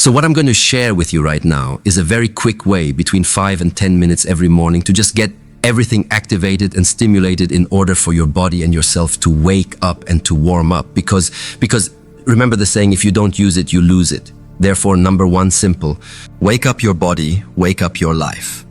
So what I'm going to share with you right now is a very quick way between 5 and 10 minutes every morning to just get everything activated and stimulated in order for your body and yourself to wake up and to warm up. Because remember the saying, if you don't use it, you lose it. Therefore, number one, simple: wake up your body, wake up your life.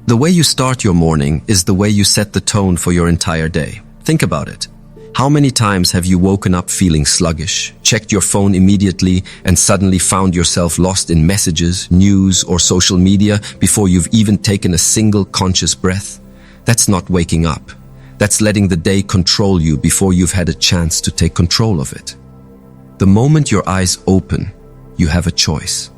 The way you start your morning is the way you set the tone for your entire day. Think about it. How many times have you woken up feeling sluggish, checked your phone immediately, and suddenly found yourself lost in messages, news, or social media before you've even taken a single conscious breath? That's not waking up. That's letting the day control you before you've had a chance to take control of it. The moment your eyes open, you have a choice.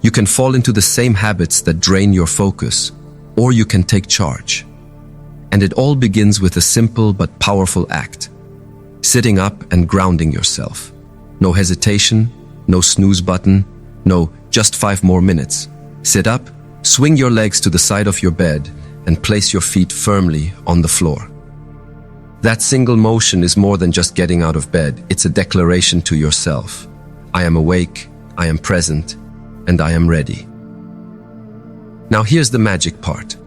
You can fall into the same habits that drain your focus, or you can take charge. And it all begins with a simple but powerful act: sitting up and grounding yourself. No hesitation, no snooze button, no just 5 more minutes. Sit up, swing your legs to the side of your bed, and place your feet firmly on the floor. That single motion is more than just getting out of bed. It's a declaration to yourself: I am awake, I am present, and I am ready. Now here's the magic part.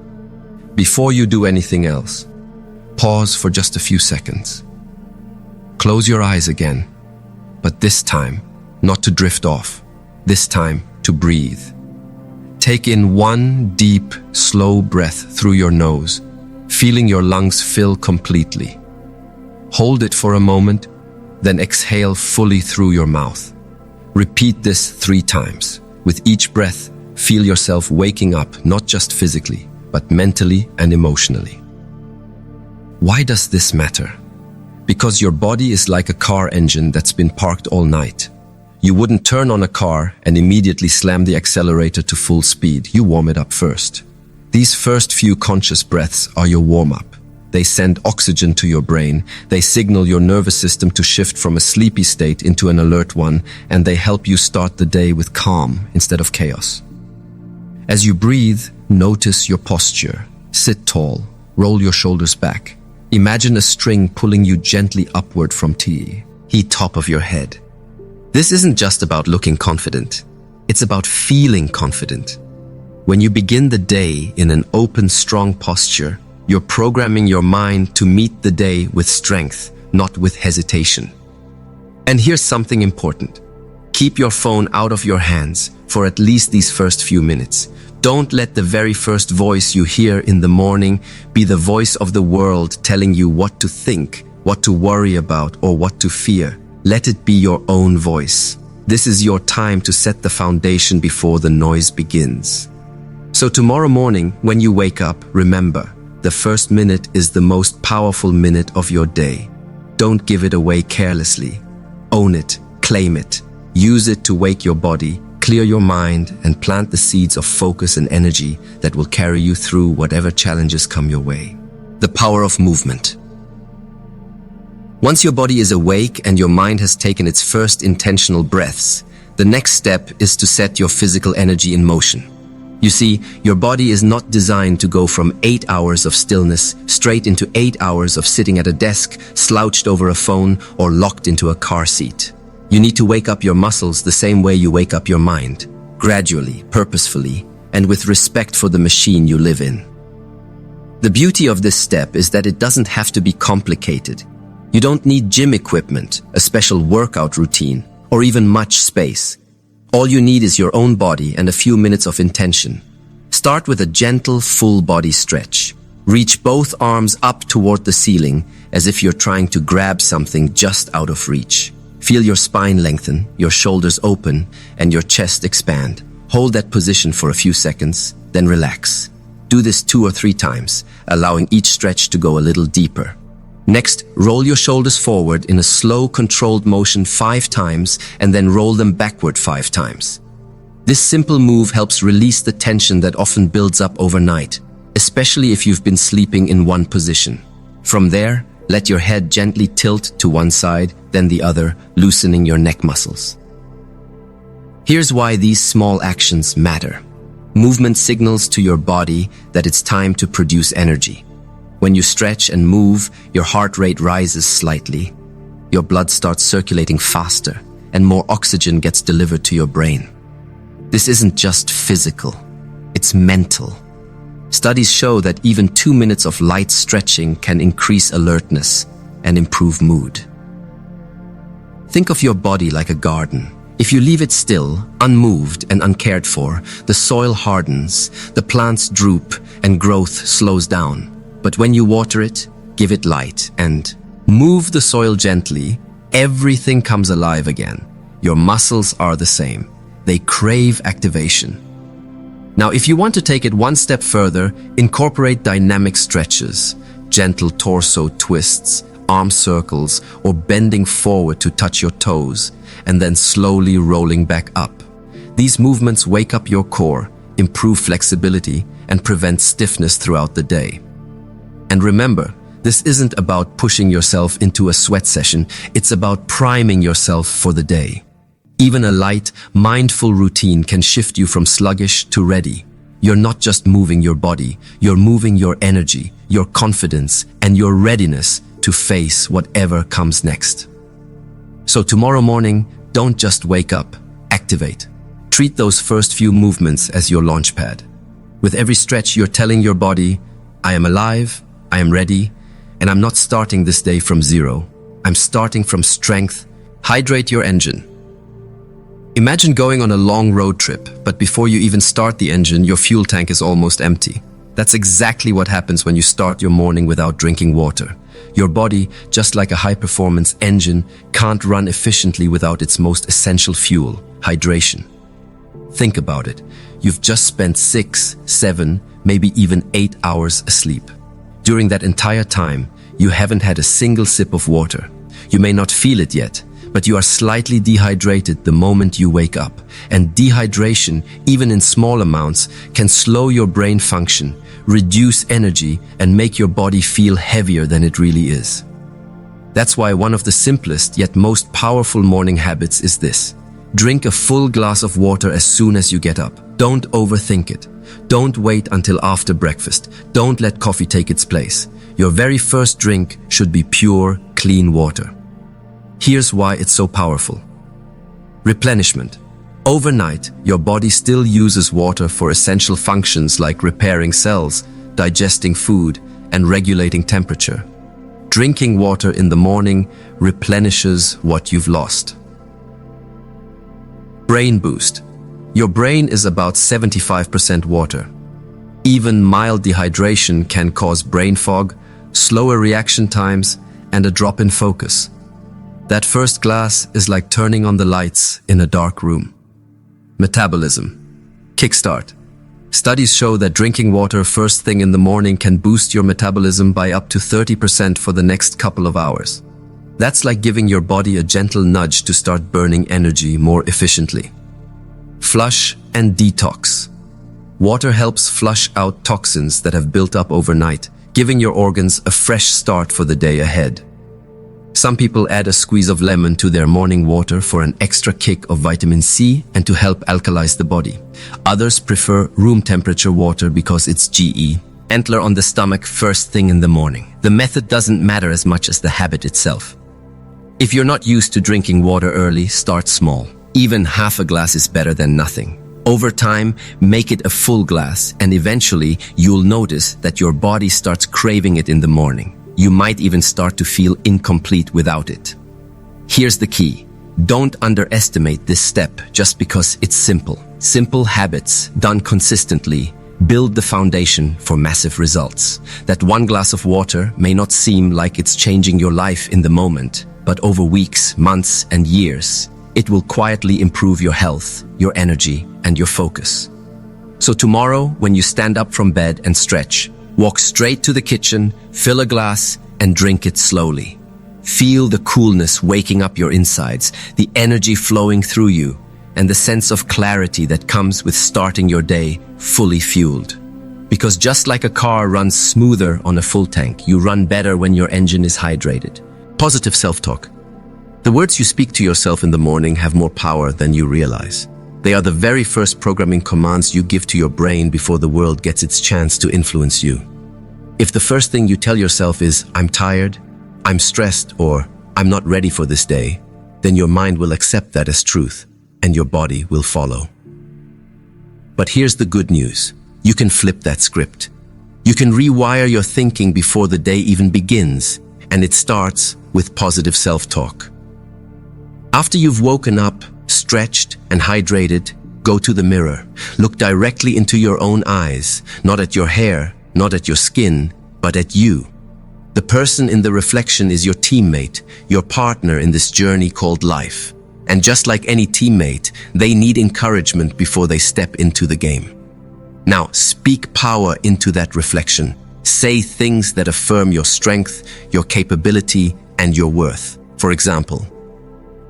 Before you do anything else, pause for just a few seconds. Close your eyes again, but this time, not to drift off, this time to breathe. Take in one deep, slow breath through your nose, feeling your lungs fill completely. Hold it for a moment, then exhale fully through your mouth. Repeat this 3 times. With each breath, feel yourself waking up, not just physically, but mentally and emotionally. Why does this matter? Because your body is like a car engine that's been parked all night. You wouldn't turn on a car and immediately slam the accelerator to full speed. You warm it up first. These first few conscious breaths are your warm-up. They send oxygen to your brain. They signal your nervous system to shift from a sleepy state into an alert one, and they help you start the day with calm instead of chaos. As you breathe, notice your posture. Sit tall. Roll your shoulders back. Imagine a string pulling you gently upward from the top of your head. This isn't just about looking confident. It's about feeling confident. When you begin the day in an open, strong posture, you're programming your mind to meet the day with strength, not with hesitation. And here's something important. Keep your phone out of your hands for at least these first few minutes. Don't let the very first voice you hear in the morning be the voice of the world telling you what to think, what to worry about, or what to fear. Let it be your own voice. This is your time to set the foundation before the noise begins. So tomorrow morning, when you wake up, remember, the first minute is the most powerful minute of your day. Don't give it away carelessly. Own it, claim it, use it to wake your body, clear your mind, and plant the seeds of focus and energy that will carry you through whatever challenges come your way. The power of movement. Once your body is awake and your mind has taken its first intentional breaths, the next step is to set your physical energy in motion. You see, your body is not designed to go from 8 hours of stillness straight into 8 hours of sitting at a desk, slouched over a phone, or locked into a car seat. You need to wake up your muscles the same way you wake up your mind, gradually, purposefully, and with respect for the machine you live in. The beauty of this step is that it doesn't have to be complicated. You don't need gym equipment, a special workout routine, or even much space. All you need is your own body and a few minutes of intention. Start with a gentle, full-body stretch. Reach both arms up toward the ceiling as if you're trying to grab something just out of reach. Feel your spine lengthen, your shoulders open, and your chest expand. Hold that position for a few seconds, then relax. Do this 2 or 3 times, allowing each stretch to go a little deeper. Next, roll your shoulders forward in a slow, controlled motion 5 times, and then roll them backward 5 times. This simple move helps release the tension that often builds up overnight, especially if you've been sleeping in one position. From there, let your head gently tilt to one side, then the other, loosening your neck muscles. Here's why these small actions matter. Movement signals to your body that it's time to produce energy. When you stretch and move, your heart rate rises slightly. Your blood starts circulating faster, and more oxygen gets delivered to your brain. This isn't just physical, it's mental. Studies show that even 2 minutes of light stretching can increase alertness and improve mood. Think of your body like a garden. If you leave it still, unmoved and uncared for, the soil hardens, the plants droop, and growth slows down. But when you water it, give it light, and move the soil gently, everything comes alive again. Your muscles are the same. They crave activation. Now, if you want to take it one step further, incorporate dynamic stretches, gentle torso twists, arm circles, or bending forward to touch your toes, and then slowly rolling back up. These movements wake up your core, improve flexibility, and prevent stiffness throughout the day. And remember, this isn't about pushing yourself into a sweat session, it's about priming yourself for the day. Even a light, mindful routine can shift you from sluggish to ready. You're not just moving your body, you're moving your energy, your confidence, and your readiness to face whatever comes next. So tomorrow morning, don't just wake up, activate. Treat those first few movements as your launch pad. With every stretch, you're telling your body, I am alive, I am ready, and I'm not starting this day from zero. I'm starting from strength. Hydrate your engine. Imagine going on a long road trip, but before you even start the engine, your fuel tank is almost empty. That's exactly what happens when you start your morning without drinking water. Your body, just like a high-performance engine, can't run efficiently without its most essential fuel, hydration. Think about it. You've just spent 6, 7, maybe even 8 hours asleep. During that entire time, you haven't had a single sip of water. You may not feel it yet, but you are slightly dehydrated the moment you wake up. And dehydration, even in small amounts, can slow your brain function, reduce energy, and make your body feel heavier than it really is. That's why one of the simplest yet most powerful morning habits is this. Drink a full glass of water as soon as you get up. Don't overthink it. Don't wait until after breakfast. Don't let coffee take its place. Your very first drink should be pure, clean water. Here's why it's so powerful. Replenishment. Overnight, your body still uses water for essential functions like repairing cells, digesting food, and regulating temperature. Drinking water in the morning replenishes what you've lost. Brain boost. Your brain is about 75% water. Even mild dehydration can cause brain fog, slower reaction times, and a drop in focus. That first glass is like turning on the lights in a dark room. Metabolism. Kickstart. Studies show that drinking water first thing in the morning can boost your metabolism by up to 30% for the next couple of hours. That's like giving your body a gentle nudge to start burning energy more efficiently. Flush and detox. Water helps flush out toxins that have built up overnight, giving your organs a fresh start for the day ahead. Some people add a squeeze of lemon to their morning water for an extra kick of vitamin C and to help alkalize the body. Others prefer room temperature water because it's GE. Gentler on the stomach first thing in the morning. The method doesn't matter as much as the habit itself. If you're not used to drinking water early, start small. Even half a glass is better than nothing. Over time, make it a full glass, and eventually you'll notice that your body starts craving it in the morning. You might even start to feel incomplete without it. Here's the key. Don't underestimate this step just because it's simple. Simple habits, done consistently, build the foundation for massive results. That one glass of water may not seem like it's changing your life in the moment, but over weeks, months, and years, it will quietly improve your health, your energy, and your focus. So tomorrow, when you stand up from bed and stretch, walk straight to the kitchen, fill a glass, and drink it slowly. Feel the coolness waking up your insides, the energy flowing through you, and the sense of clarity that comes with starting your day fully fueled. Because just like a car runs smoother on a full tank, you run better when your engine is hydrated. Positive self-talk. The words you speak to yourself in the morning have more power than you realize. They are the very first programming commands you give to your brain before the world gets its chance to influence you. If the first thing you tell yourself is, I'm tired, I'm stressed, or I'm not ready for this day, then your mind will accept that as truth, and your body will follow. But here's the good news. You can flip that script. You can rewire your thinking before the day even begins, and it starts with positive self-talk. After you've woken up, stretched, and hydrated, go to the mirror. Look directly into your own eyes, not at your hair, not at your skin, but at you. The person in the reflection is your teammate, your partner in this journey called life. And just like any teammate, they need encouragement before they step into the game. Now, speak power into that reflection. Say things that affirm your strength, your capability, and your worth. For example,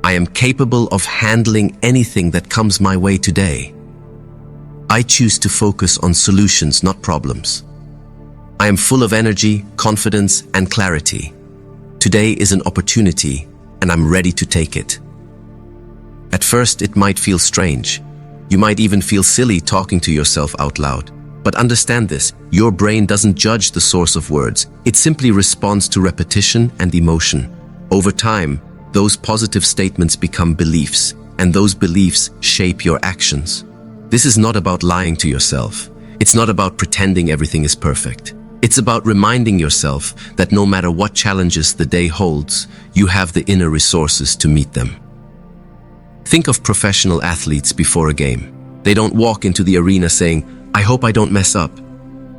I am capable of handling anything that comes my way today. I choose to focus on solutions, not problems. I am full of energy, confidence, and clarity. Today is an opportunity, and I'm ready to take it. At first, it might feel strange. You might even feel silly talking to yourself out loud. But understand this, your brain doesn't judge the source of words. It simply responds to repetition and emotion. Over time, those positive statements become beliefs, and those beliefs shape your actions. This is not about lying to yourself. It's not about pretending everything is perfect. It's about reminding yourself that no matter what challenges the day holds, you have the inner resources to meet them. Think of professional athletes before a game. They don't walk into the arena saying, "I hope I don't mess up."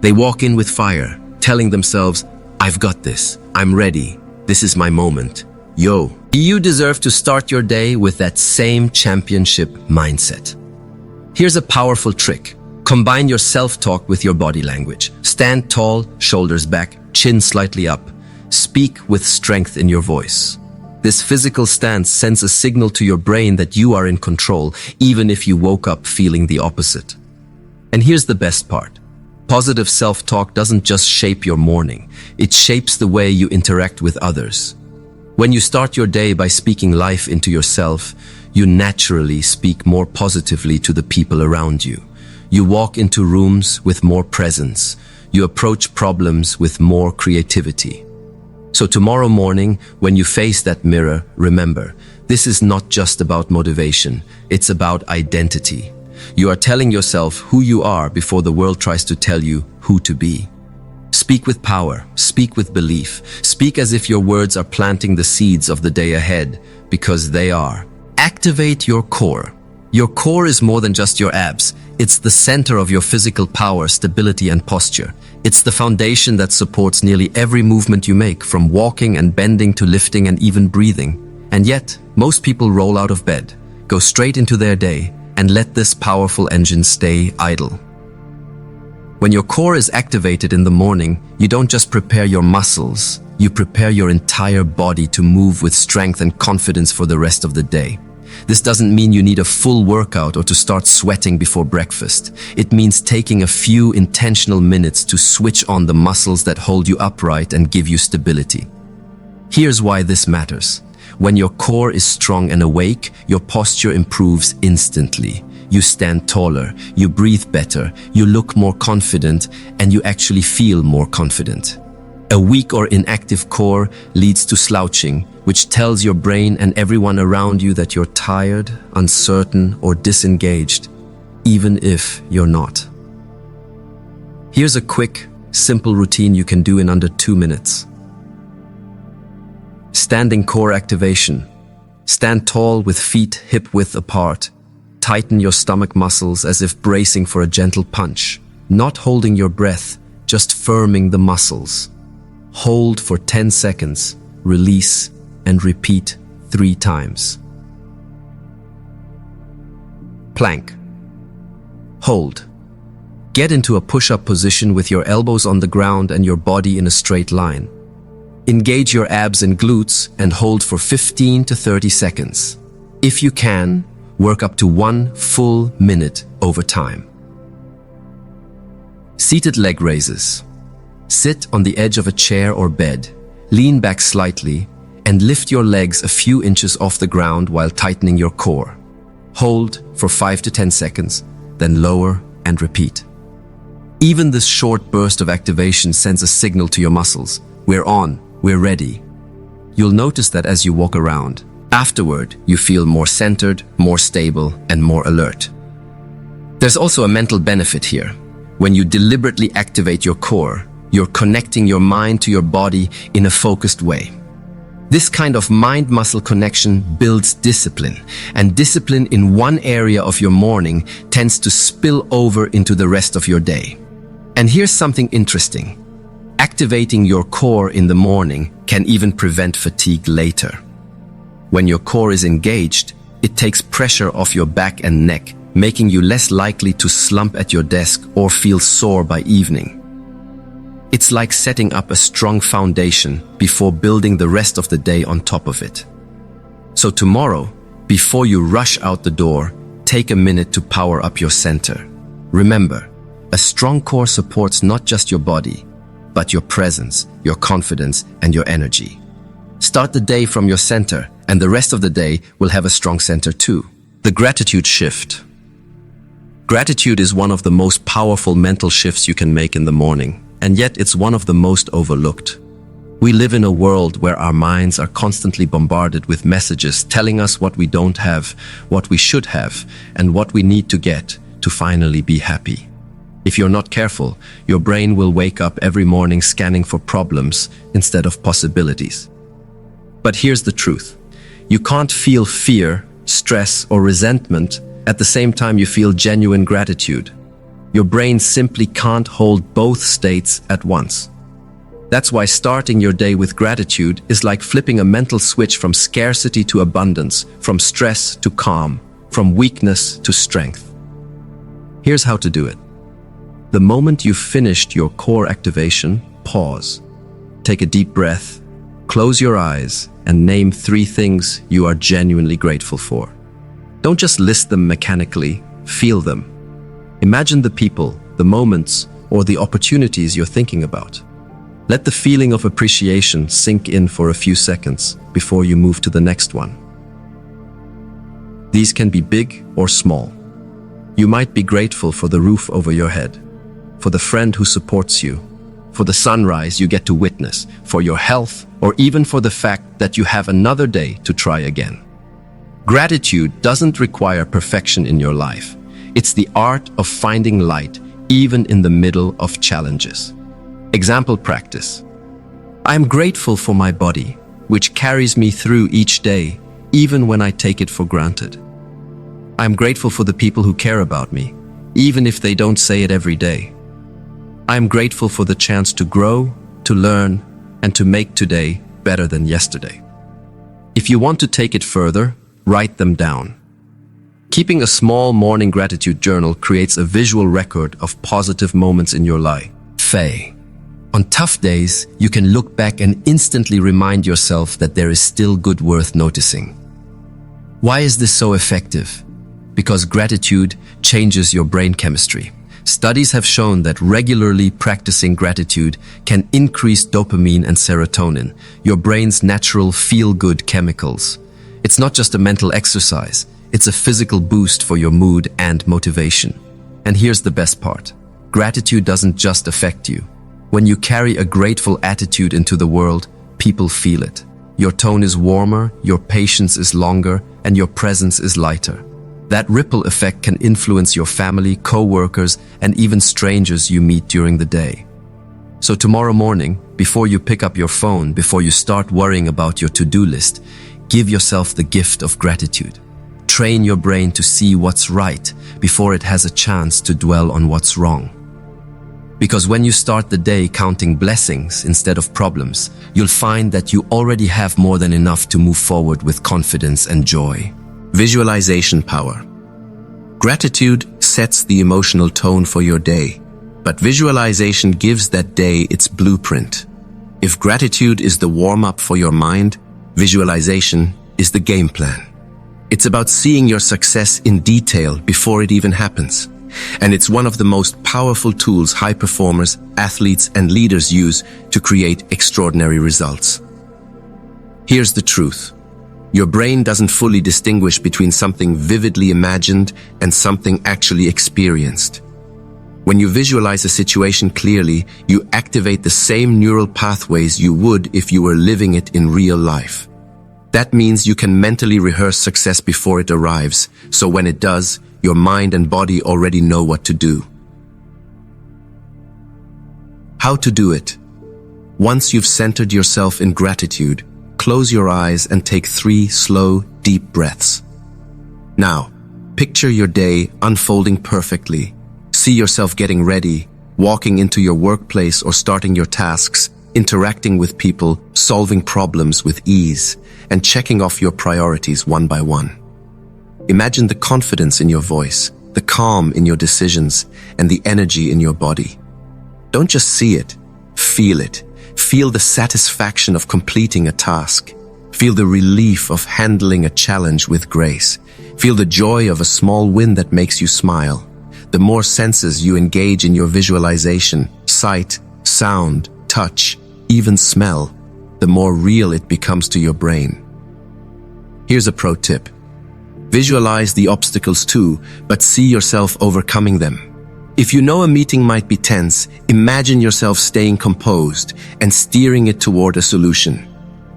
They walk in with fire, telling themselves, "I've got this. I'm ready. This is my moment." Yo, you deserve to start your day with that same championship mindset. Here's a powerful trick. Combine your self-talk with your body language. Stand tall, shoulders back, chin slightly up. Speak with strength in your voice. This physical stance sends a signal to your brain that you are in control, even if you woke up feeling the opposite. And here's the best part. Positive self-talk doesn't just shape your morning. It shapes the way you interact with others. When you start your day by speaking life into yourself, you naturally speak more positively to the people around you. You walk into rooms with more presence. You approach problems with more creativity. So tomorrow morning, when you face that mirror, remember, this is not just about motivation. It's about identity. You are telling yourself who you are before the world tries to tell you who to be. Speak with power, speak with belief, speak as if your words are planting the seeds of the day ahead, because they are. Activate your core. Your core is more than just your abs. It's the center of your physical power, stability, and posture. It's the foundation that supports nearly every movement you make, from walking and bending to lifting and even breathing. And yet, most people roll out of bed, go straight into their day, and let this powerful engine stay idle. When your core is activated in the morning, you don't just prepare your muscles, you prepare your entire body to move with strength and confidence for the rest of the day. This doesn't mean you need a full workout or to start sweating before breakfast. It means taking a few intentional minutes to switch on the muscles that hold you upright and give you stability. Here's why this matters. When your core is strong and awake, your posture improves instantly. You stand taller, you breathe better, you look more confident, and you actually feel more confident. A weak or inactive core leads to slouching, which tells your brain and everyone around you that you're tired, uncertain, or disengaged, even if you're not. Here's a quick, simple routine you can do in under 2 minutes. Standing core activation. Stand tall with feet hip-width apart. Tighten your stomach muscles as if bracing for a gentle punch. Not holding your breath, just firming the muscles. Hold for 10 seconds, release, and repeat 3 times. Plank. Hold. Get into a push-up position with your elbows on the ground and your body in a straight line. Engage your abs and glutes and hold for 15 to 30 seconds. If you can, work up to 1 full minute over time. Seated leg raises. Sit on the edge of a chair or bed, lean back slightly, and lift your legs a few inches off the ground while tightening your core. Hold for 5 to 10 seconds, then lower and repeat. Even this short burst of activation sends a signal to your muscles. We're on, we're ready. You'll notice that as you walk around, Afterward, you feel more centered, more stable, and more alert. There's also a mental benefit here. When you deliberately activate your core, you're connecting your mind to your body in a focused way. This kind of mind-muscle connection builds discipline, and discipline in one area of your morning tends to spill over into the rest of your day. And here's something interesting. Activating your core in the morning can even prevent fatigue later. When your core is engaged, it takes pressure off your back and neck, making you less likely to slump at your desk or feel sore by evening. It's like setting up a strong foundation before building the rest of the day on top of it. So tomorrow, before you rush out the door, take a minute to power up your center. Remember, a strong core supports not just your body, but your presence, your confidence, and your energy. Start the day from your center, and the rest of the day will have a strong center too. The gratitude shift. Gratitude is one of the most powerful mental shifts you can make in the morning. And yet it's one of the most overlooked. We live in a world where our minds are constantly bombarded with messages telling us what we don't have, what we should have, and what we need to get to finally be happy. If you're not careful, your brain will wake up every morning scanning for problems instead of possibilities. But here's the truth. You can't feel fear, stress, or resentment at the same time you feel genuine gratitude. Your brain simply can't hold both states at once. That's why starting your day with gratitude is like flipping a mental switch from scarcity to abundance, from stress to calm, from weakness to strength. Here's how to do it. The moment you've finished your core activation, pause. Take a deep breath, close your eyes, and name 3 things you are genuinely grateful for. Don't just list them mechanically, feel them. Imagine the people, the moments, or the opportunities you're thinking about. Let the feeling of appreciation sink in for a few seconds before you move to the next one. These can be big or small. You might be grateful for the roof over your head, for the friend who supports you, for the sunrise you get to witness, for your health, or even for the fact that you have another day to try again. Gratitude doesn't require perfection in your life. It's the art of finding light even in the middle of challenges. Example practice. I am grateful for my body, which carries me through each day, even when I take it for granted. I am grateful for the people who care about me, even if they don't say it every day. I am grateful for the chance to grow, to learn, and to make today better than yesterday. If you want to take it further, write them down. Keeping a small morning gratitude journal creates a visual record of positive moments in your life. Faye. On tough days, you can look back and instantly remind yourself that there is still good worth noticing. Why is this so effective? Because gratitude changes your brain chemistry. Studies have shown that regularly practicing gratitude can increase dopamine and serotonin, your brain's natural feel-good chemicals. It's not just a mental exercise. It's a physical boost for your mood and motivation. And here's the best part. Gratitude doesn't just affect you. When you carry a grateful attitude into the world, people feel it. Your tone is warmer, your patience is longer, and your presence is lighter. That ripple effect can influence your family, co-workers, and even strangers you meet during the day. So tomorrow morning, before you pick up your phone, before you start worrying about your to-do list, give yourself the gift of gratitude. Train your brain to see what's right before it has a chance to dwell on what's wrong. Because when you start the day counting blessings instead of problems, you'll find that you already have more than enough to move forward with confidence and joy. Visualization power. Gratitude sets the emotional tone for your day, but visualization gives that day its blueprint. If gratitude is the warm-up for your mind, visualization is the game plan. It's about seeing your success in detail before it even happens. And it's one of the most powerful tools high performers, athletes, and leaders use to create extraordinary results. Here's the truth. Your brain doesn't fully distinguish between something vividly imagined and something actually experienced. When you visualize a situation clearly, you activate the same neural pathways you would if you were living it in real life. That means you can mentally rehearse success before it arrives, so when it does, your mind and body already know what to do. How to do it? Once you've centered yourself in gratitude, close your eyes and take 3 slow, deep breaths. Now, picture your day unfolding perfectly. See yourself getting ready, walking into your workplace or starting your tasks, interacting with people, solving problems with ease, and checking off your priorities one by one. Imagine the confidence in your voice, the calm in your decisions, and the energy in your body. Don't just see it, feel it. Feel the satisfaction of completing a task. Feel the relief of handling a challenge with grace. Feel the joy of a small win that makes you smile. The more senses you engage in your visualization, sight, sound, touch, even smell, the more real it becomes to your brain. Here's a pro tip. Visualize the obstacles too, but see yourself overcoming them. If you know a meeting might be tense, imagine yourself staying composed and steering it toward a solution.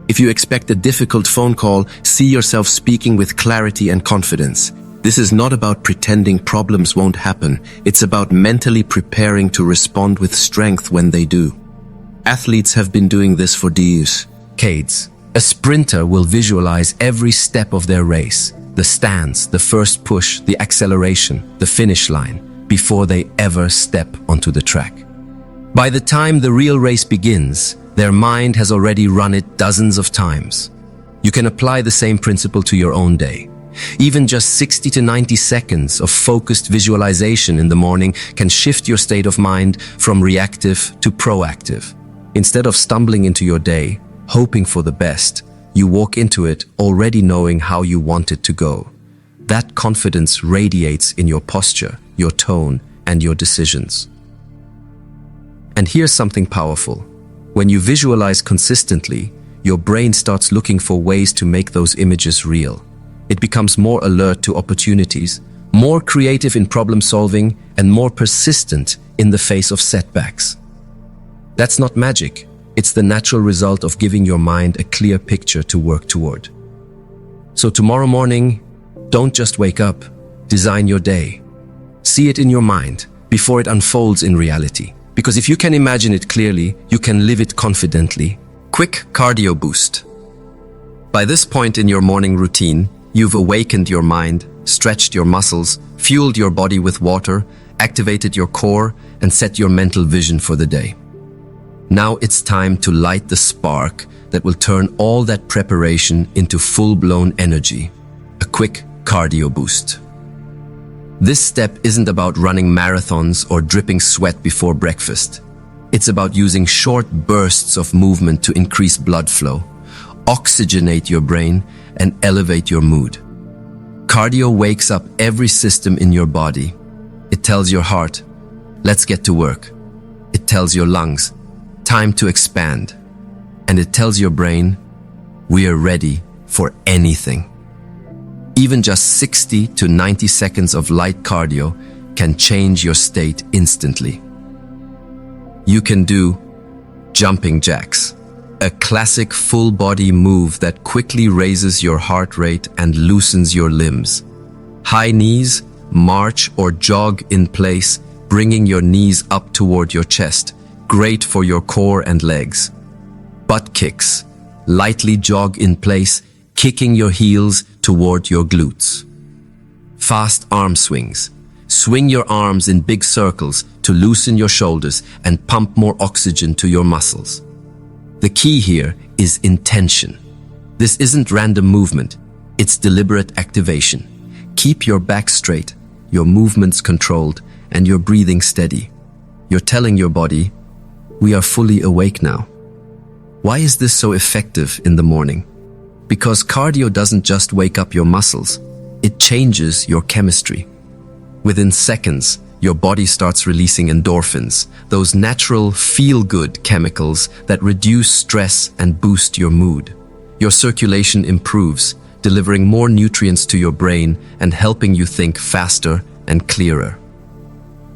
If you expect a difficult phone call, see yourself speaking with clarity and confidence. This is not about pretending problems won't happen. It's about mentally preparing to respond with strength when they do. Athletes have been doing this for decades. A sprinter will visualize every step of their race, the stance, the first push, the acceleration, the finish line, before they ever step onto the track. By the time the real race begins, their mind has already run it dozens of times. You can apply the same principle to your own day. Even just 60 to 90 seconds of focused visualization in the morning can shift your state of mind from reactive to proactive. Instead of stumbling into your day, hoping for the best, you walk into it already knowing how you want it to go. That confidence radiates in your posture, your tone, and your decisions. And here's something powerful. When you visualize consistently, your brain starts looking for ways to make those images real. It becomes more alert to opportunities, more creative in problem solving, and more persistent in the face of setbacks. That's not magic. It's the natural result of giving your mind a clear picture to work toward. So tomorrow morning, don't just wake up, design your day. See it in your mind before it unfolds in reality. Because if you can imagine it clearly, you can live it confidently. Quick cardio boost. By this point in your morning routine, you've awakened your mind, stretched your muscles, fueled your body with water, activated your core, and set your mental vision for the day. Now it's time to light the spark that will turn all that preparation into full-blown energy. A quick cardio boost. This step isn't about running marathons or dripping sweat before breakfast. It's about using short bursts of movement to increase blood flow, oxygenate your brain, and elevate your mood. Cardio wakes up every system in your body. It tells your heart, let's get to work. It tells your lungs, time to expand. And it tells your brain, we are ready for anything. Even just 60 to 90 seconds of light cardio can change your state instantly. You can do jumping jacks, a classic full-body move that quickly raises your heart rate and loosens your limbs. High knees, march or jog in place, bringing your knees up toward your chest, great for your core and legs. Butt kicks, lightly jog in place, kicking your heels toward your glutes. Fast arm swings. Swing your arms in big circles to loosen your shoulders and pump more oxygen to your muscles. The key here is intention. This isn't random movement, it's deliberate activation. Keep your back straight, your movements controlled, and your breathing steady. You're telling your body, we are fully awake now. Why is this so effective in the morning? Because cardio doesn't just wake up your muscles, it changes your chemistry. Within seconds, your body starts releasing endorphins, those natural feel-good chemicals that reduce stress and boost your mood. Your circulation improves, delivering more nutrients to your brain and helping you think faster and clearer.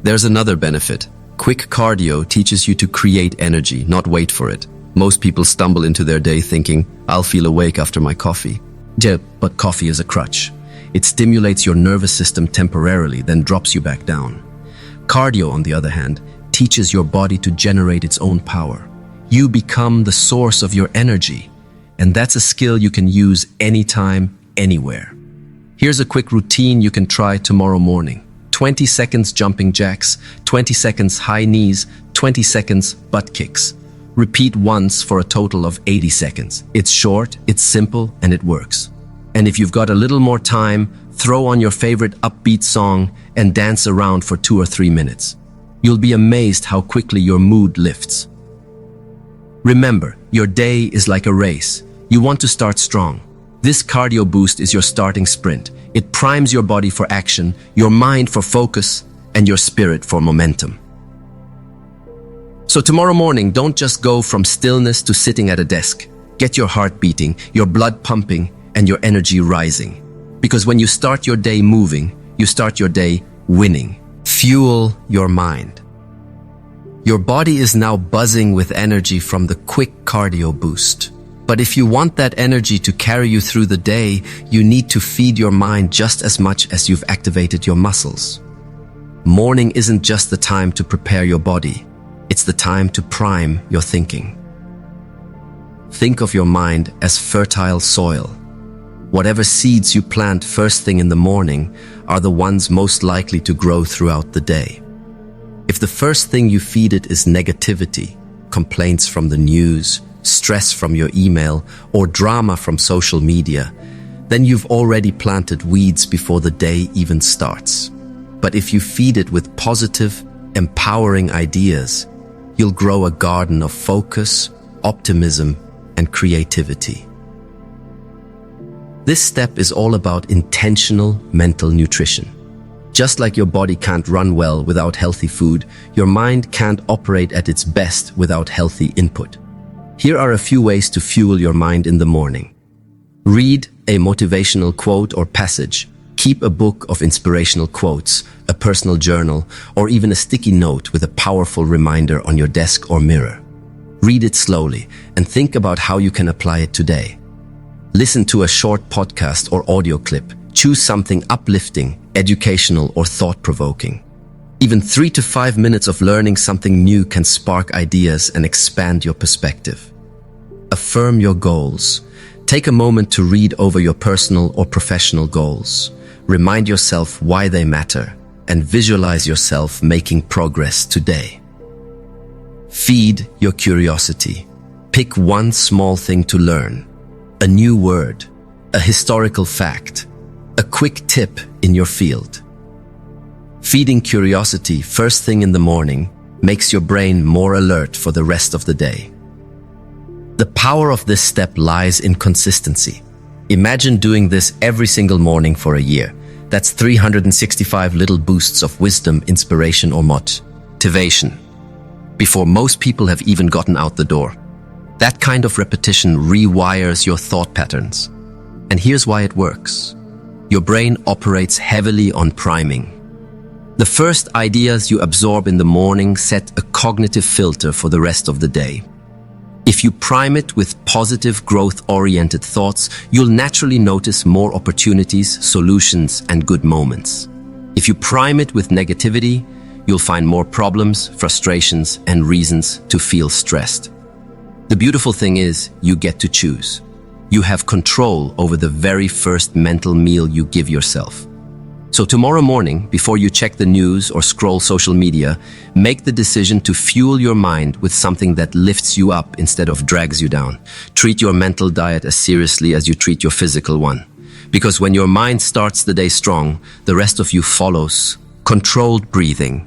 There's another benefit. Quick cardio teaches you to create energy, not wait for it. Most people stumble into their day thinking, I'll feel awake after my coffee. Yeah, but coffee is a crutch. It stimulates your nervous system temporarily, then drops you back down. Cardio, on the other hand, teaches your body to generate its own power. You become the source of your energy, and that's a skill you can use anytime, anywhere. Here's a quick routine you can try tomorrow morning. 20 seconds jumping jacks, 20 seconds high knees, 20 seconds butt kicks. Repeat once for a total of 80 seconds. It's short, it's simple, and it works. And if you've got a little more time, throw on your favorite upbeat song and dance around for 2 or 3 minutes. You'll be amazed how quickly your mood lifts. Remember, your day is like a race. You want to start strong. This cardio boost is your starting sprint. It primes your body for action, your mind for focus, and your spirit for momentum. So tomorrow morning, don't just go from stillness to sitting at a desk. Get your heart beating, your blood pumping, and your energy rising. Because when you start your day moving, you start your day winning. Fuel your mind. Your body is now buzzing with energy from the quick cardio boost. But if you want that energy to carry you through the day, you need to feed your mind just as much as you've activated your muscles. Morning isn't just the time to prepare your body. It's the time to prime your thinking. Think of your mind as fertile soil. Whatever seeds you plant first thing in the morning are the ones most likely to grow throughout the day. If the first thing you feed it is negativity, complaints from the news, stress from your email, or drama from social media, then you've already planted weeds before the day even starts. But if you feed it with positive, empowering ideas, you'll grow a garden of focus, optimism, and creativity. This step is all about intentional mental nutrition. Just like your body can't run well without healthy food, your mind can't operate at its best without healthy input. Here are a few ways to fuel your mind in the morning. Read a motivational quote or passage. Keep a book of inspirational quotes, a personal journal, or even a sticky note with a powerful reminder on your desk or mirror. Read it slowly and think about how you can apply it today. Listen to a short podcast or audio clip. Choose something uplifting, educational, or thought-provoking. Even 3 to 5 minutes of learning something new can spark ideas and expand your perspective. Affirm your goals. Take a moment to read over your personal or professional goals. Remind yourself why they matter and visualize yourself making progress today. Feed your curiosity. Pick one small thing to learn. A new word, a historical fact, a quick tip in your field. Feeding curiosity first thing in the morning makes your brain more alert for the rest of the day. The power of this step lies in consistency. Imagine doing this every single morning for a year. That's 365 little boosts of wisdom, inspiration, or motivation before most people have even gotten out the door. That kind of repetition rewires your thought patterns. And here's why it works. Your brain operates heavily on priming. The first ideas you absorb in the morning set a cognitive filter for the rest of the day. If you prime it with positive, growth-oriented thoughts, you'll naturally notice more opportunities, solutions, and good moments. If you prime it with negativity, you'll find more problems, frustrations, and reasons to feel stressed. The beautiful thing is, you get to choose. You have control over the very first mental meal you give yourself. So tomorrow morning, before you check the news or scroll social media, make the decision to fuel your mind with something that lifts you up instead of drags you down. Treat your mental diet as seriously as you treat your physical one. Because when your mind starts the day strong, the rest of you follows. Controlled breathing.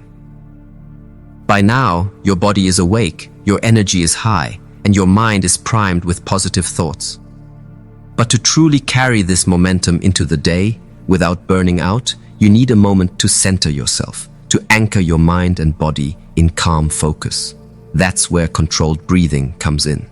By now, your body is awake, your energy is high, and your mind is primed with positive thoughts. But to truly carry this momentum into the day, without burning out, you need a moment to center yourself, to anchor your mind and body in calm focus. That's where controlled breathing comes in.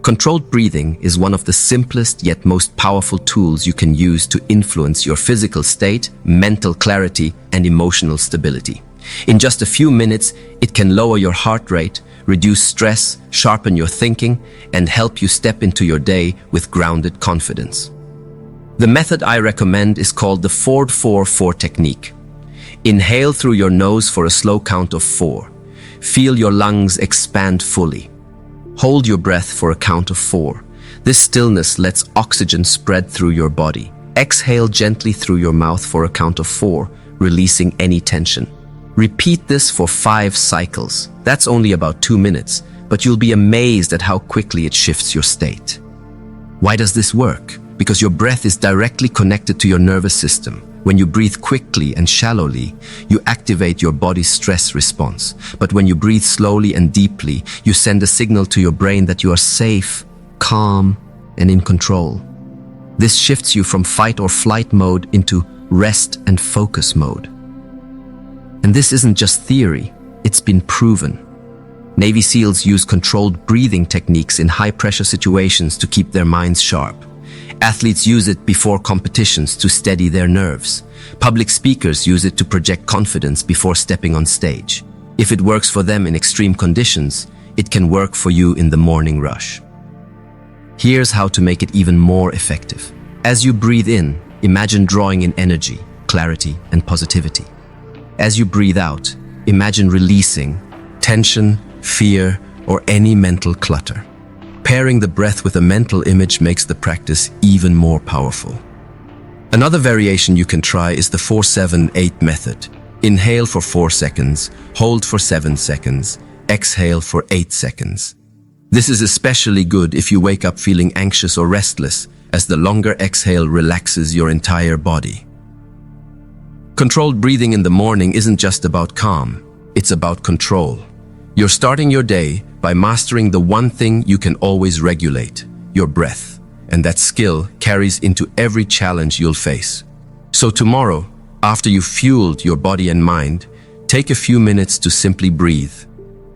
Controlled breathing is one of the simplest yet most powerful tools you can use to influence your physical state, mental clarity, and emotional stability. In just a few minutes, it can lower your heart rate, reduce stress, sharpen your thinking, and help you step into your day with grounded confidence. The method I recommend is called the 4-4-4 technique. Inhale through your nose for a slow count of 4. Feel your lungs expand fully. Hold your breath for a count of 4. This stillness lets oxygen spread through your body. Exhale gently through your mouth for a count of 4, releasing any tension. Repeat this for 5 cycles. That's only about 2 minutes, but you'll be amazed at how quickly it shifts your state. Why does this work? Because your breath is directly connected to your nervous system. When you breathe quickly and shallowly, you activate your body's stress response. But when you breathe slowly and deeply, you send a signal to your brain that you are safe, calm, and in control. This shifts you from fight or flight mode into rest and focus mode. And this isn't just theory, it's been proven. Navy SEALs use controlled breathing techniques in high-pressure situations to keep their minds sharp. Athletes use it before competitions to steady their nerves. Public speakers use it to project confidence before stepping on stage. If it works for them in extreme conditions, it can work for you in the morning rush. Here's how to make it even more effective. As you breathe in, imagine drawing in energy, clarity, and positivity. As you breathe out, imagine releasing tension, fear, or any mental clutter. Pairing the breath with a mental image makes the practice even more powerful. Another variation you can try is the 4-7-8 method. Inhale for 4 seconds, hold for 7 seconds, exhale for 8 seconds. This is especially good if you wake up feeling anxious or restless, as the longer exhale relaxes your entire body. Controlled breathing in the morning isn't just about calm, it's about control. You're starting your day by mastering the one thing you can always regulate, your breath, and that skill carries into every challenge you'll face. So tomorrow, after you've fueled your body and mind, take a few minutes to simply breathe.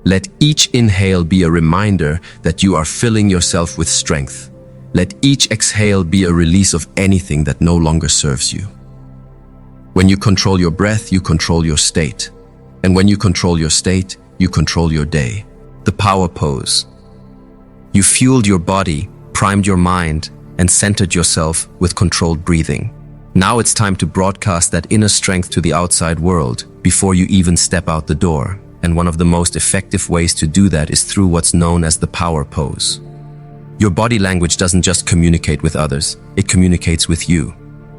Let each inhale be a reminder that you are filling yourself with strength. Let each exhale be a release of anything that no longer serves you. When you control your breath, you control your state. And when you control your state, you control your day. The power pose. You fueled your body, primed your mind, and centered yourself with controlled breathing. Now it's time to broadcast that inner strength to the outside world before you even step out the door. And one of the most effective ways to do that is through what's known as the power pose. Your body language doesn't just communicate with others, it communicates with you.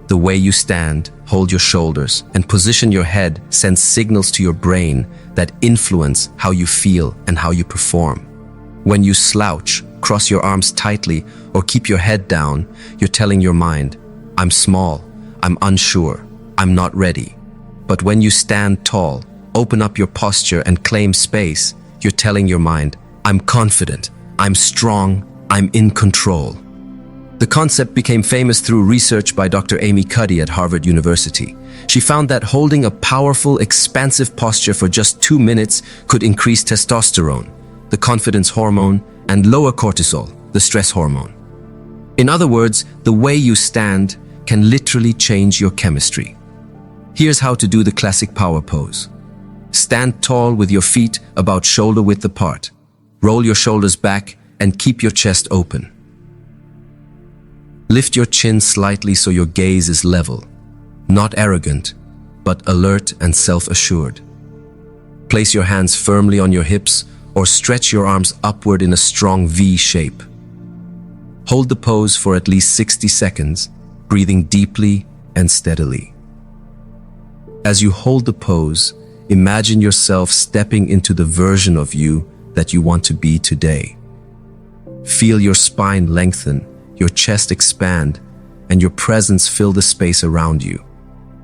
The way you stand, hold your shoulders, and position your head sends signals to your brain that influence how you feel and how you perform. When you slouch, cross your arms tightly, or keep your head down, you're telling your mind, I'm small, I'm unsure, I'm not ready. But when you stand tall, open up your posture and claim space, you're telling your mind, I'm confident, I'm strong, I'm in control. The concept became famous through research by Dr. Amy Cuddy at Harvard University. She found that holding a powerful, expansive posture for just 2 minutes could increase testosterone, the confidence hormone, and lower cortisol, the stress hormone. In other words, the way you stand can literally change your chemistry. Here's how to do the classic power pose. Stand tall with your feet about shoulder width apart. Roll your shoulders back and keep your chest open. Lift your chin slightly so your gaze is level, not arrogant, but alert and self-assured. Place your hands firmly on your hips or stretch your arms upward in a strong V shape. Hold the pose for at least 60 seconds, breathing deeply and steadily. As you hold the pose, imagine yourself stepping into the version of you that you want to be today. Feel your spine lengthen, your chest expand, and your presence fill the space around you.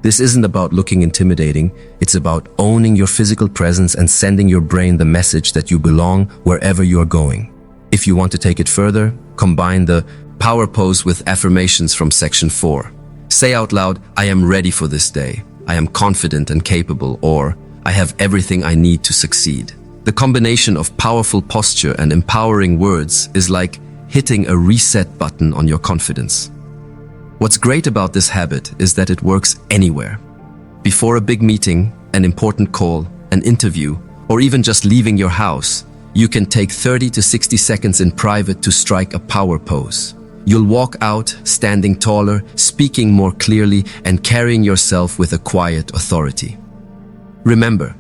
This isn't about looking intimidating, it's about owning your physical presence and sending your brain the message that you belong wherever you are going. If you want to take it further, combine the power pose with affirmations from section 4. Say out loud, I am ready for this day, I am confident and capable, or I have everything I need to succeed. The combination of powerful posture and empowering words is like hitting a reset button on your confidence. What's great about this habit is that it works anywhere. Before a big meeting, an important call, an interview, or even just leaving your house, You can take 30 to 60 seconds in private to strike a power pose. You'll walk out, standing taller, speaking more clearly, and carrying yourself with a quiet authority. Remember,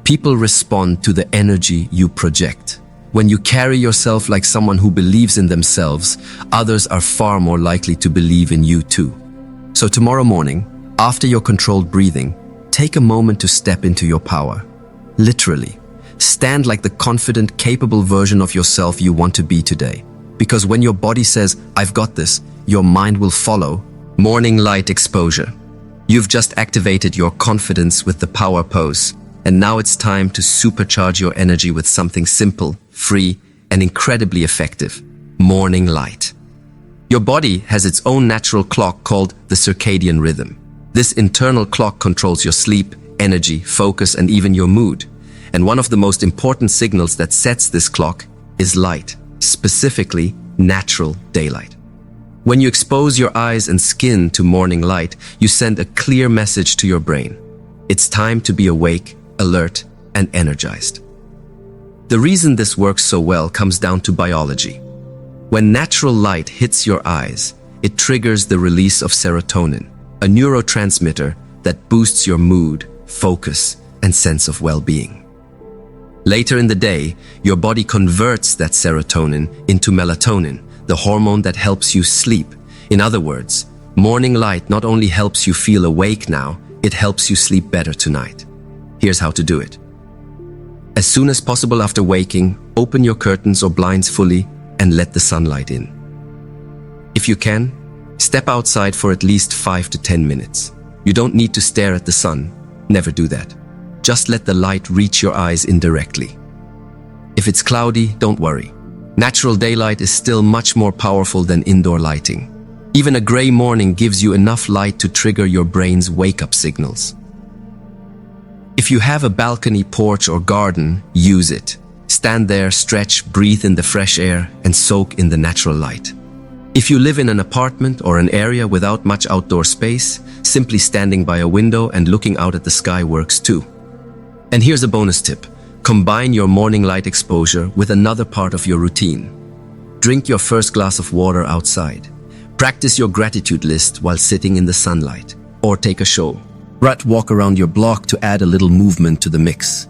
people respond to the energy you project. When you carry yourself like someone who believes in themselves, others are far more likely to believe in you too. So tomorrow morning, after your controlled breathing, take a moment to step into your power. Literally, stand like the confident, capable version of yourself you want to be today. Because when your body says, "I've got this," your mind will follow. Morning light exposure. You've just activated your confidence with the power pose, and now it's time to supercharge your energy with something simple, free, and incredibly effective: morning light. Your body has its own natural clock called the circadian rhythm. This internal clock controls your sleep, energy, focus, and even your mood. And one of the most important signals that sets this clock is light. Specifically, natural daylight. When you expose your eyes and skin to morning light, you send a clear message to your brain. It's time to be awake, alert, and energized. The reason this works so well comes down to biology. When natural light hits your eyes, it triggers the release of serotonin, a neurotransmitter that boosts your mood, focus, and sense of well-being. Later in the day, your body converts that serotonin into melatonin, the hormone that helps you sleep. In other words, morning light not only helps you feel awake now, it helps you sleep better tonight. Here's how to do it. As soon as possible after waking, open your curtains or blinds fully and let the sunlight in. If you can, step outside for at least 5 to 10 minutes. You don't need to stare at the sun. Never do that. Just let the light reach your eyes indirectly. If it's cloudy, don't worry. Natural daylight is still much more powerful than indoor lighting. Even a gray morning gives you enough light to trigger your brain's wake-up signals. If you have a balcony, porch, or garden, use it. Stand there, stretch, breathe in the fresh air, and soak in the natural light. If you live in an apartment or an area without much outdoor space, simply standing by a window and looking out at the sky works too. And here's a bonus tip. Combine your morning light exposure with another part of your routine. Drink your first glass of water outside. Practice your gratitude list while sitting in the sunlight. Or take a short walk around your block to add a little movement to the mix.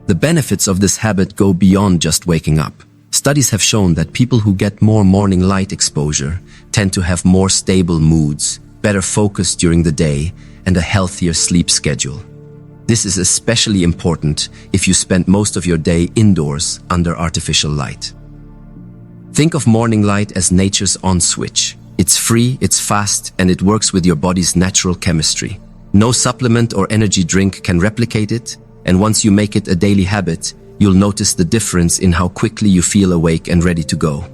The benefits of this habit go beyond just waking up. Studies have shown that people who get more morning light exposure tend to have more stable moods, better focus during the day, and a healthier sleep schedule. This is especially important if you spend most of your day indoors under artificial light. Think of morning light as nature's on switch. It's free, it's fast, and it works with your body's natural chemistry. No supplement or energy drink can replicate it, and once you make it a daily habit, you'll notice the difference in how quickly you feel awake and ready to go.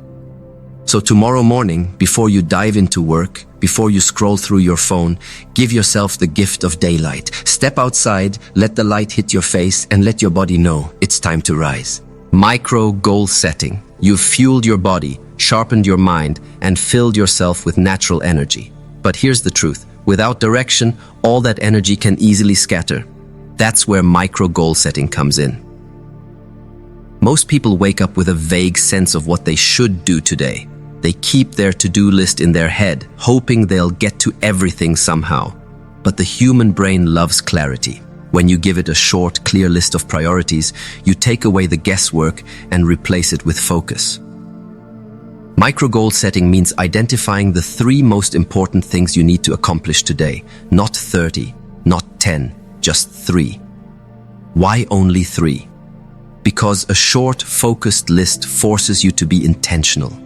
So tomorrow morning, before you dive into work, before you scroll through your phone, give yourself the gift of daylight. Step outside, let the light hit your face, and let your body know it's time to rise. Micro goal setting. You've fueled your body, sharpened your mind, and filled yourself with natural energy. But here's the truth. Without direction, all that energy can easily scatter. That's where micro goal setting comes in. Most people wake up with a vague sense of what they should do today. They keep their to-do list in their head, hoping they'll get to everything somehow. But the human brain loves clarity. When you give it a short, clear list of priorities, you take away the guesswork and replace it with focus. Micro-goal setting means identifying the 3 most important things you need to accomplish today. Not 30, not 10, just 3. Why only 3? Because a short, focused list forces you to be intentional.